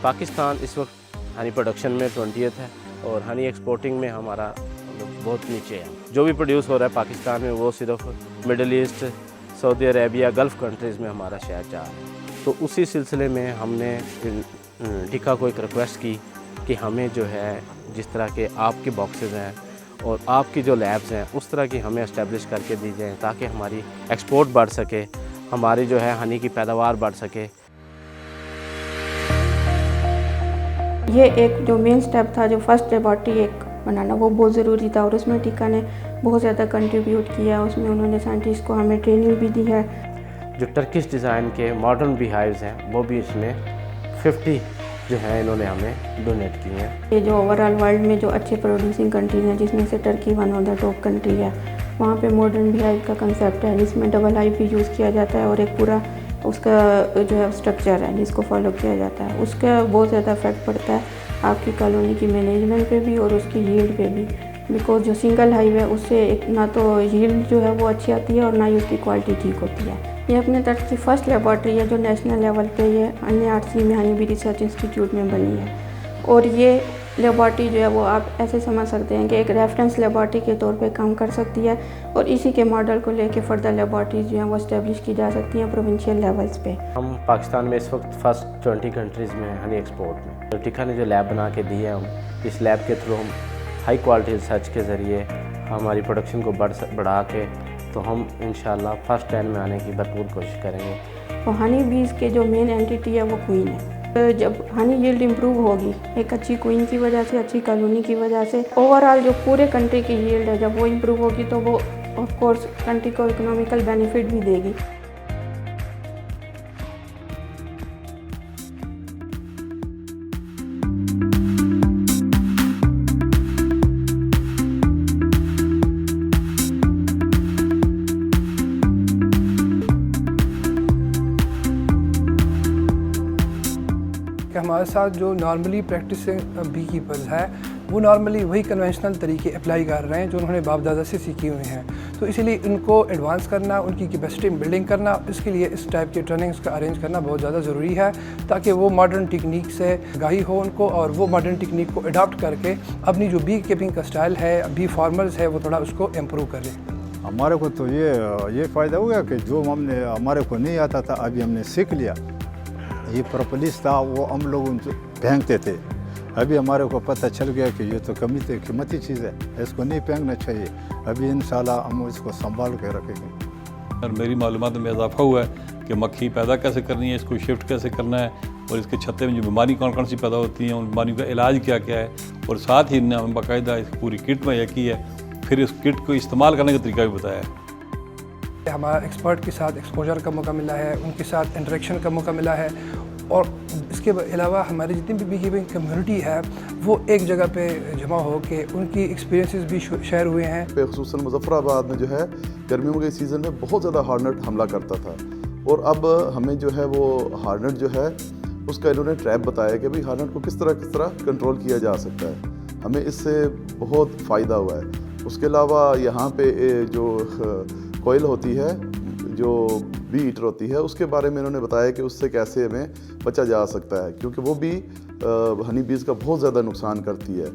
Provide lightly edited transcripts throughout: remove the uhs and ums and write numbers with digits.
पाकिस्तान इस वक्त honey production में 20th है और हनी एक्सपोर्टिंग में हमारा बहुत नीचे है। जो भी प्रोड्यूस हो रहा है पाकिस्तान में वो सिर्फ middle east, Saudi Arabia, gulf countries में हमारा शेयर जा रहा है। तो उसी सिलसिले में हमने टिका को एक रिक्वेस्ट की कि हमें जो है जिस तरह के आपके बॉक्सेस हैं और आपकी जो लैब्स हैं उस तरह की हमें इस्टेब्लिश करके दी जाए ताकि हमारी एक्सपोर्ट बढ़ सके, हमारी जो है हनी की पैदावार बढ़ सके। ये एक जो मेन स्टेप था, जो फर्स्ट लेबॉर्ट्री एक बनाना, वो बहुत ज़रूरी था और उसमें टिका ने बहुत ज़्यादा कंट्रीब्यूट किया। उसमें उन्होंने साइंटिस्ट को हमें ट्रेनिंग भी दी है। जो टर्किश डिज़ाइन के मॉडर्न बीहाइव्स हैं वो भी इसमें 50 जो है इन्होंने हमें डोनेट किए हैं। ये जो ओवरऑल वर्ल्ड में जो अच्छे प्रोड्यूसिंग कंट्रीज हैं जिसमें से Turkey one of the top country है, वहाँ पे मॉडर्न बीहाइव का कंसेप्ट है जिसमें डबल हाइव भी यूज़ किया जाता है और एक पूरा उसका जो है स्ट्रक्चर है जिसको फॉलो किया जाता है। उसका बहुत ज़्यादा इफेक्ट पड़ता है आपकी कॉलोनी की मैनेजमेंट पे भी और उसकी यील्ड पे भी, बिकॉज जो सिंगल हाइव है उससे एक ना तो यील्ड जो है वो अच्छी आती है और ना ही उसकी क्वालिटी ठीक होती है। ये अपने तरफ की फर्स्ट लेबॉर्ट्री है जो नेशनल लेवल पे ये NARC में हनी बी रिसर्च इंस्टीट्यूट में बनी है। और ये लेबॉर्ट्री जो है वो आप ऐसे समझ सकते हैं कि एक रेफरेंस लेबॉर्ट्री के तौर पे काम कर सकती है और इसी के मॉडल को लेके फर्दर लेबॉर्ट्रीज जो हैं वो इस्टेब्लिश की जा सकती हैं प्रोविंशियल लेवल्स पे। हम पाकिस्तान में इस वक्त फर्स्ट 20 कंट्रीज़ में हनी एक्सपोर्ट में। तो टिका ने जो लैब बना के दी है, हम इस लैब के थ्रू हम हाई क्वालिटी रिसर्च के ज़रिए हमारी प्रोडक्शन को बढ़ा के तो हम इंशाल्लाह फर्स्ट 10 में आने की भरपूर कोशिश करेंगे। तो हनी बीज के जो मेन एंटिटी है वो क्वीन है। जब हनी यील्ड इम्प्रूव होगी एक अच्छी क्वीन की वजह से, अच्छी कॉलोनी की वजह से, ओवरऑल जो पूरे कंट्री की यील्ड है जब वो इम्प्रूव होगी तो वो ऑफ कोर्स कंट्री को इकोनॉमिकल बेनिफिट भी देगी। हमारे साथ जो नॉर्मली प्रैक्टिसिंग बी कीपर्स है वो नॉर्मली वही कन्वेंशनल तरीके अप्लाई कर रहे हैं जो उन्होंने बाप दादा से सीखी हुई हैं। तो इसीलिए इनको एडवांस करना, उनकी कैपेसिटी बिल्डिंग करना, इसके लिए इस टाइप के ट्रेनिंग्स का अरेंज करना बहुत ज़्यादा ज़रूरी है ताकि वो मॉडर्न टेक्निक से आगाही हो उनको और वो मॉडर्न टेक्निक को अडॉप्ट करके अपनी जो बी कीपिंग का स्टाइल है, बी फार्मर्स है, वो थोड़ा उसको इम्प्रूव करें। हमारे को तो ये फ़ायदा हो गया कि जो हमारे को नहीं आता था अभी हमने सीख लिया। ये प्रोपोलिस था वो हम लोग उनको फेंकते थे, अभी हमारे को पता चल गया कि ये तो कीमती चीज़ है, इसको नहीं फेंकना चाहिए। अभी इंशाल्लाह हम इसको संभाल के रखेंगे। और मेरी मालूमात में इजाफा हुआ है कि मक्खी पैदा कैसे करनी है, इसको शिफ्ट कैसे करना है और इसके छत्ते में जो बीमारी कौन कौन सी पैदा होती हैं उन बीमारियों का इलाज क्या क्या है, और साथ ही इन्होंने बाकायदा इस पूरी किट मुहैया की है, फिर इस किट को इस्तेमाल करने का तरीका भी बताया है। हमारा एक्सपर्ट के साथ एक्सपोजर का मौका मिला है, उनके साथ इंटरेक्शन का मौका मिला है और इसके अलावा हमारी जितनी भी बी कीपिंग कम्युनिटी है वो एक जगह पे जमा हो के उनकी एक्सपीरियंसेस भी शेयर हुए हैं। ख़ुसूसन मुज़फ़्फ़राबाद में जो है गर्मियों के सीज़न में बहुत ज़्यादा हार्नेट हमला करता था और अब हमें जो है वो हार्नेट जो है उसका इन्होंने ट्रैप बताया कि भाई हार्नेट को किस तरह कंट्रोल किया जा सकता है। हमें इससे बहुत फ़ायदा हुआ है। उसके अलावा यहाँ पे जो कोयल होती है, जो बी ईटर होती है, उसके बारे में इन्होंने बताया कि उससे कैसे हमें बचा जा सकता है क्योंकि वो भी हनी बीज का बहुत ज़्यादा नुकसान करती है।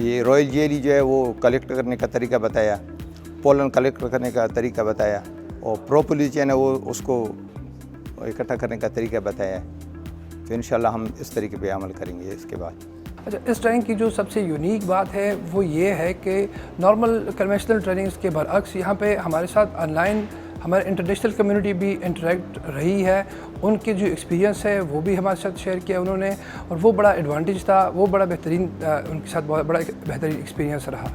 ये रॉयल जेली जो है वो कलेक्ट करने का तरीका बताया, पोलन कलेक्ट करने का तरीका बताया और प्रोपोलिस है वो उसको इकट्ठा करने का तरीका बताया। तो इंशाल्लाह हम इस तरीके पे अमल करेंगे इसके बाद। अच्छा, इस ट्रेनिंग की जो सबसे यूनिक बात है वो ये है कि नॉर्मल कन्वेंशनल ट्रेनिंग्स के बरअक्स यहाँ पे हमारे साथ ऑनलाइन हमारे इंटरनेशनल कम्युनिटी भी इंटरेक्ट रही है। उनके जो एक्सपीरियंस है वो भी हमारे साथ शेयर किया उन्होंने और वो बड़ा एडवांटेज था, वो बड़ा बेहतरीन उनके साथ बड़ा बेहतरीन एक्सपीरियंस रहा।